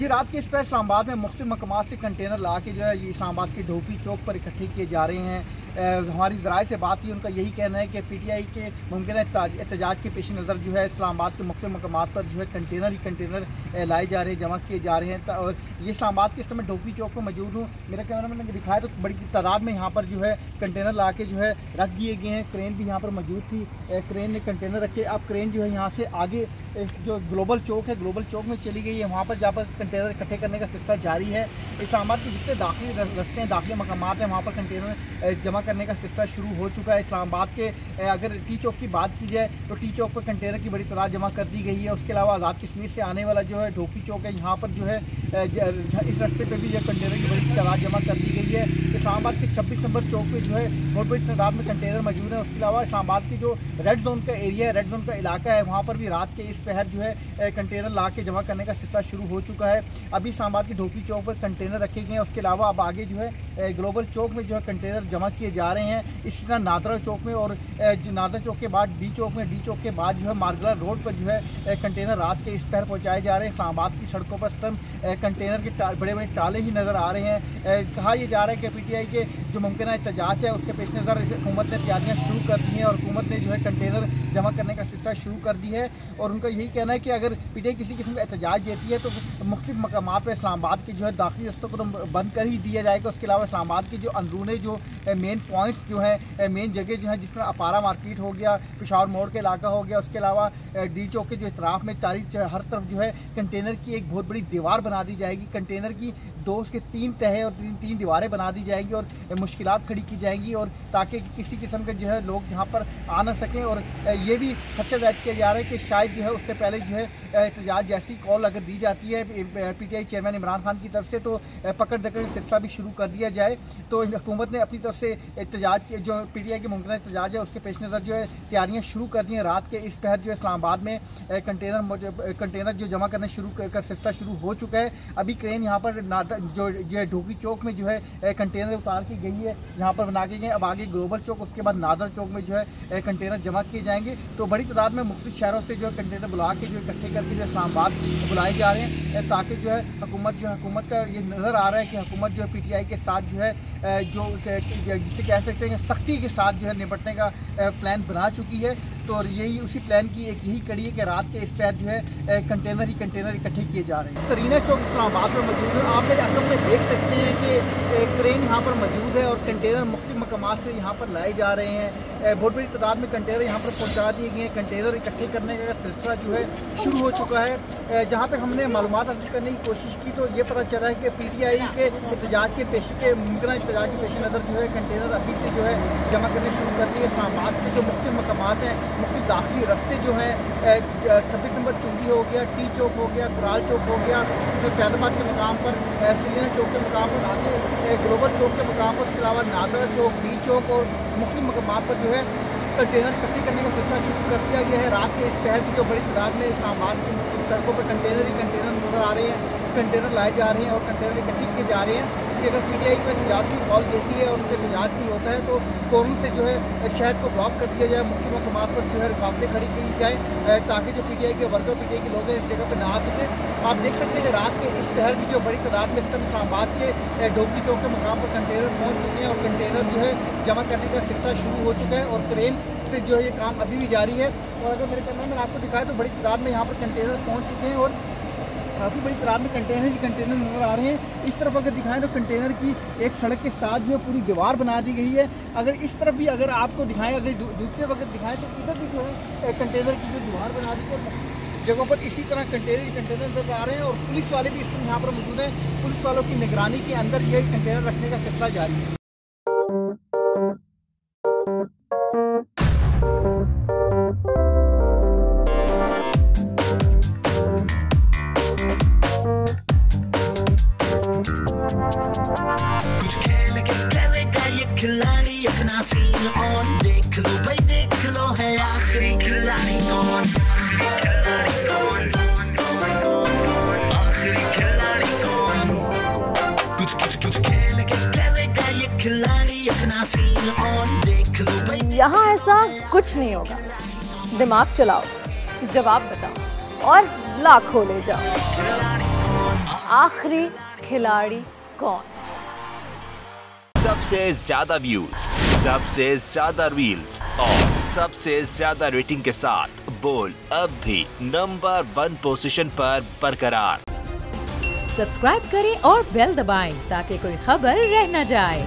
जी रात के इस पर इस्लामाबाद में मुख्तलिफ मकामात से कंटेनर ला के जो है ये इस्लामाबाद के ढोपी चौक पर इकट्ठे किए जा रहे हैं। हमारी ज़राए से बात की, उनका यही कहना है कि PTI के मुमकिन एहतजाज के पेश नज़र जो है इस्लामाबाद के मुख्तलिफ मकामात पर जो है कंटेनर ही कंटेनर लाए जा रहे हैं, जमा किए जा रहे हैं। और ये इस्लामाबाद के इस समय ढोपी चौक पर मौजूद हूँ। मेरा कैमरा मैंने दिखाया तो बड़ी तादाद में यहाँ पर जो है कंटेनर ला के जो है रख दिए गए हैं। क्रेन भी यहाँ पर मौजूद थी, क्रेन ने कंटेनर रखे। अब क्रेन जो है यहाँ से आगे जो ग्लोबल चौक है, ग्लोबल चौक में चली गई है, वहाँ पर जहाँ पर कंटेनर इकट्ठे करने का सिलसिला जारी है। इस्लामाबाद के जितने दाखिली रस्ते हैं, दाखिली मकामात हैं, वहाँ पर कंटेनर जमा करने का सिलसिला शुरू हो चुका है। इस्लामाबाद के अगर टी चौक की बात की जाए तो टी चौक पर कंटेनर की बड़ी तादाद जमा कर दी गई है। उसके अलावा आज़ाद कश्मीर से आने वाला जो है ढोपी चौक है, यहाँ पर जो है इस रास्ते पर भी जो कंटेनर की बड़ी तादाद जमा कर दी गई है। इस्लामाबाद के 26 नंबर चौक पर जो है बहुत बड़ी तादाद में कंटेनर मौजूद है। उसके अलावा इस्लामाबाद की जो रेड जोन का एरिया है, रेड जोन का इलाका है, वहाँ पर भी रात के इस पहर जो है कंटेनर ला के जमा करने का सिलसिला शुरू हो चुका है। अभी इस्लामाबाद की ढोपी चौक पर कंटेनर रखे गए हैं। उसके अलावा अब आगे जो है ग्लोबल चौक में जो है कंटेनर जमा किए जा रहे हैं। इसी तरह नादरा चौक में और नादरा चौक के बाद डी चौक में, डी चौक के बाद जो है मारगला रोड पर जो है कंटेनर रात के इस पहर पहुँचाए जा रहे हैं। इस्लामाबाद की सड़कों पर कंटेनर के बड़े बड़े टाले ही नज़र आ रहे हैं। कहा यह जा रहा है कि PTI के जो मुमकिन एहतजाज है उसके पेश नज़र हुकूमत ने तैयारियाँ शुरू कर दी हैं और हुकूमत ने जो है कंटेनर जमा करने का सिलसिला शुरू कर दी है। और उनका यही कहना है कि अगर PTI किसी किस्म का एहतजाज देती है तो मुख्तलिफ मकामात पर इस्लामाबाद के जो है दाखिली रस्तों को बंद कर ही दिया जाएगा। उसके अलावा इस्लामाबाद के जो अंदरूनी जो मेन पॉइंट्स जो है, मेन जगह जो है, जिस तरह अपारा मार्केट हो गया, पेशावर मोड़ के इलाका हो गया, उसके अलावा डी चौक के जो इतराफ़ में तारीख हर तरफ जो है कंटेनर की एक बहुत बड़ी दीवार बना दी जाएगी। कंटेनर की 2 से 3 तह और 3 दीवारें बना दी जाएंगी और मुश्किलात खड़ी की जाएंगी, और ताकि किसी किस्म के जो है लोग यहाँ पर आ ना सकें। और ये भी खदशा जाहिर किया जा रहा है कि शायद जो है उससे पहले जो है एहतजाज जैसी कॉल अगर दी जाती है PTI चेयरमैन इमरान खान की तरफ से तो पकड़ दकड़ का सिलसिला भी शुरू कर दिया जाए। तो हुकूमत ने अपनी तरफ से एहतजाज की जो PTI के मुमकिन एहतजाज है उसके पेश नज़र जो है तैयारियाँ शुरू कर दी हैं। रात के इस पहर जो है इस्लामाबाद में कंटेनर जो जमा करने का सिलसिला शुरू हो चुका है। अभी क्रेन यहाँ पर जो ढोपी चौक में जो है कंटेनर उतार की गई है, यहाँ पर बना के गए। अब आगे ग्लोबल चौक, उसके बाद नादर चौक में जो है कंटेनर जमा किए जाएंगे। तो बड़ी तादाद में मुख्तलिफ शहरों से जो है कंटेनर बुला के जो इकट्ठे करके जो इस्लामाबाद बुलाए जा रहे हैं, ताकि जो है हुकूमत का ये नज़र आ रहा है कि हुकूमत जो है PTI के साथ जो है जिसे कह सकते हैं सख्ती के साथ जो है निपटने का प्लान बना चुकी है। तो यही उसी प्लान की एक यही कड़ी है कि रात के इस पहर जो है कंटेनर इकट्ठे किए जा रहे हैं। सरीना चौक इस्लामाबाद में मौजूद है। आप मेरे अकब में देख सकते हैं कि क्रेन यहाँ पर मौजूद है और कंटेनर मुख्तलिफ मकामात से यहाँ पर लाए जा रहे हैं। बहुत बड़ी तादाद में कंटेनर यहाँ पर पहुँचा दिए गए हैं। कंटेनर इकट्ठे करने का सिलसिला जो है शुरू हो चुका है। जहाँ तक हमने मालूमात हासिल करने की कोशिश की तो ये पता चला है कि PTI के एहतजाज के मुमकिन एहतजाज के पेश नज़र जो है कंटेनर अभी से जो है जमा करने शुरू कर दिए। इस्लामाबाद के जो मुख्तलिफ मकामात हैं, मुख्तलिफ दाखिली रस्ते जो हैं, 26 नंबर चुंगी हो गया, टी चौक हो गया, कुराल चौक हो गया, फिर फैजाबाद के मकाम पर, सरीना चौक के मकाम पर, आगे ग्लोबल चौक के मकाम पर, इसके अलावा नादरा चौक, डी चौक और मुख्तलिफ मकामात पर जो है कंटेनर इकट्ठे करने का सिलसिला शुरू कर दिया गया है। रात के इस पहर की जो बड़ी तादाद में इस्लामाबाद की सड़कों पर कंटेनर ही कंटेनर नजर आ रहे हैं, कंटेनर लाए जा रहे हैं और कंटेनर इकट्ठे किए जा रहे हैं। कि अगर PTI को एहतजाज की कॉल देती है और उनसे एहतजाज भी होता है तो फ़ौरन से जो है शहर को ब्लॉक कर दिया जाए, मुख्तलिफ मकामात पर जो है रुकावटें खड़ी की जाए ताकि जो PTI के वर्कर, PTI के लोग हैं इस जगह पर ना आ सकें। आप देख सकते हैं कि रात के इस पहर भी जो बड़ी तादाद में इस्लामाबाद के ढोपी चौक के मकाम पर कंटेनर पहुँच चुके हैं और कंटेनर जो है जमा करने का सिलसिला शुरू हो चुका है और क्रेन से जो है ये काम अभी भी जारी है। और अगर मेरे कैमरा में आपको दिखाए तो बड़ी तादाद में यहाँ पर कंटेनर पहुँच चुके हैं और काफ़ी बड़ी तादाद में कंटेनर नजर आ रहे हैं। इस तरफ अगर दिखाएं तो कंटेनर की एक सड़क के साथ जो पूरी दीवार बना दी गई है। अगर इस तरफ भी अगर आपको दिखाएं, अगर दूसरे वक्त दिखाएं तो इधर भी जो है कंटेनर की जो दीवार बना दी है जगहों पर इसी तरह कंटेनर नजर आ रहे हैं और पुलिस वाले भी इस समय यहाँ पर मौजूद हैं। पुलिस वालों की निगरानी के अंदर ये कंटेनर रखने का सिलसिला जारी है। खिलाड़ी अपना सीन ऑन, देख लो भाई देख लो, है आखिरी खिलाड़ी कौन, आखिरी खिलाड़ी कौन, कुछ खेल के करेगा ये खिलाड़ी अपना सीन ऑन, देख लो भाई। यहाँ ऐसा कुछ नहीं होगा, दिमाग चलाओ, जवाब बताओ और लाखों ले जाओ। आखिरी खिलाड़ी कौन? सबसे ज्यादा व्यूज, सबसे ज्यादा रील्स और सबसे ज्यादा रेटिंग के साथ बोल अब भी नंबर 1 पोजीशन पर बरकरार। सब्सक्राइब करें और बेल दबाएं ताकि कोई खबर रह न जाए।